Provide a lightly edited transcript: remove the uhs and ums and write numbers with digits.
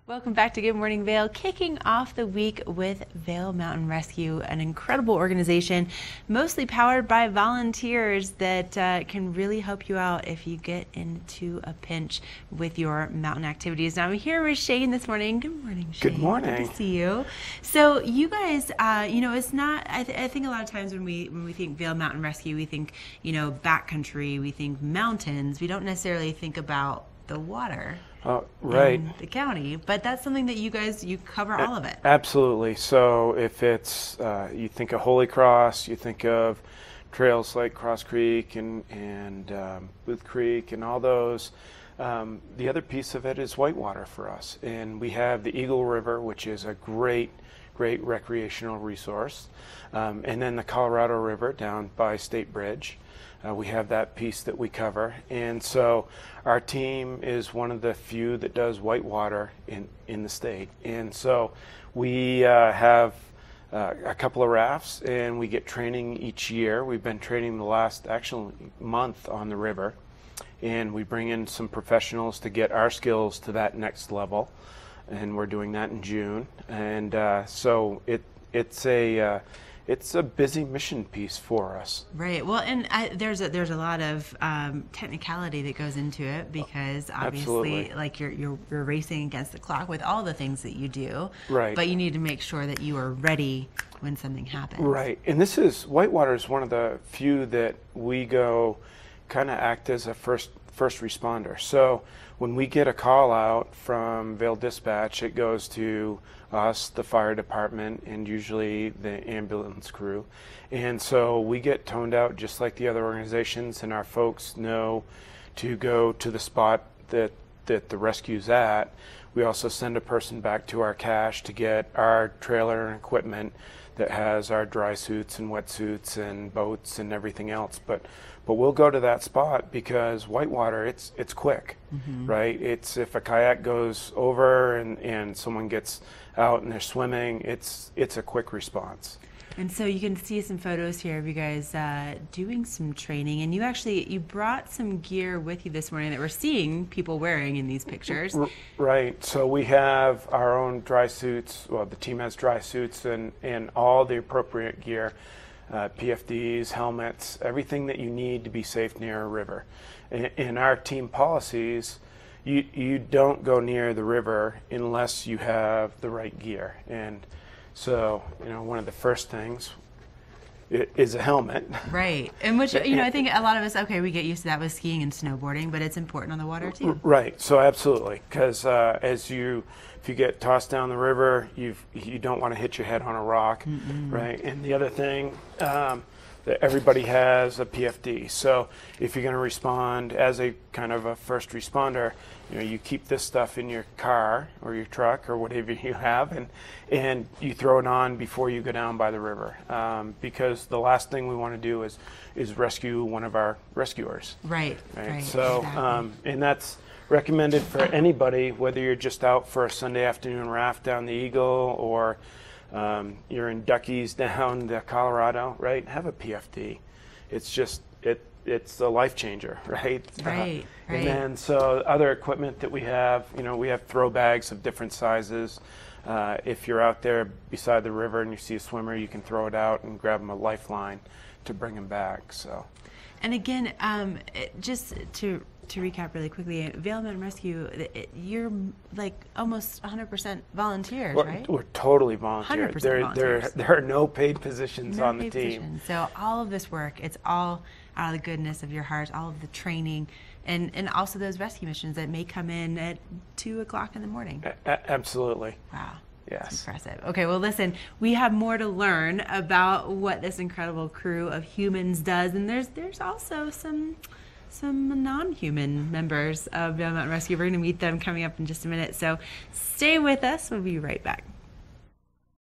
Welcome back to Good Morning Vail, kicking off the week with Vail Mountain Rescue, an incredible organization, mostly powered by volunteers that can really help you out if you get into a pinch with your mountain activities. Now I'm here with Shane this morning. Good morning, Shane. Good morning. Good to see you. So you guys, it's not, I think a lot of times when we think Vail Mountain Rescue, we think, backcountry, we think mountains. We don't necessarily think about the water. Right. In the county, but that's something that you cover all of it. Absolutely. So if it's, you think of Holy Cross, you think of trails like Cross Creek and Booth Creek and all those. The other piece of it is whitewater for us. And we have the Eagle River, which is a great recreational resource. And then the Colorado River down by State Bridge. We have that piece that we cover, and so our team is one of the few that does whitewater in the state. And so we have a couple of rafts, and we get training each year. We've been training the last actual month on the river, and we bring in some professionals to get our skills to that next level, and we're doing that in June. And so it's a busy mission piece for us. Right. Well, and there's a lot of technicality that goes into it because obviously, Absolutely. like you're racing against the clock with all the things that you do. Right. But you need to make sure that you are ready when something happens. Right. And whitewater is one of the few that we go kind of act as a first responder. So when we get a call out from Vail Dispatch, it goes to us, the fire department, and usually the ambulance crew. And so we get toned out just like the other organizations, and our folks know to go to the spot that the rescue's at. We also send a person back to our cache to get our trailer and equipment that has our dry suits and wetsuits and boats and everything else. But we'll go to that spot because whitewater, it's quick, right? It's if a kayak goes over and someone gets out and they're swimming, it's a quick response. And so you can see some photos here of you guys doing some training, and you brought some gear with you this morning that we're seeing people wearing in these pictures. Right. So we have our own dry suits. Well, the team has dry suits and all the appropriate gear, PFDs, helmets, everything that you need to be safe near a river. In our team policies, you don't go near the river unless you have the right gear. And so, one of the first things is a helmet. Right. And which, I think a lot of us, we get used to that with skiing and snowboarding, but it's important on the water too. Right. So absolutely. Because if you get tossed down the river, you don't want to hit your head on a rock. Right. And the other thing, that everybody has a PFD. So if you're going to respond as a kind of a first responder, you keep this stuff in your car or your truck or whatever you have, and you throw it on before you go down by the river, because the last thing we want to do is rescue one of our rescuers. Right. So exactly. And that's recommended for anybody, whether you're just out for a Sunday afternoon raft down the Eagle or you're in Duckies down to Colorado, right? Have a PFD. It's just it's a life changer, right? Right. And then so other equipment that we have, we have throw bags of different sizes. If you're out there beside the river and you see a swimmer, you can throw it out and grab them a lifeline to bring them back. So. And again, just to recap really quickly, Vail Mountain Rescue, you're like almost 100% volunteers, right? We're totally volunteer. 100% volunteers. There are no paid positions on the team. So all of this work, it's all out of the goodness of your heart, all of the training, and also those rescue missions that may come in at 2 o'clock in the morning. Absolutely. Wow. Yes. That's impressive. Okay, well, listen, we have more to learn about what this incredible crew of humans does, and there's also some non-human members of Vail Mountain Rescue. We're going to meet them coming up in just a minute, so stay with us. We'll be right back.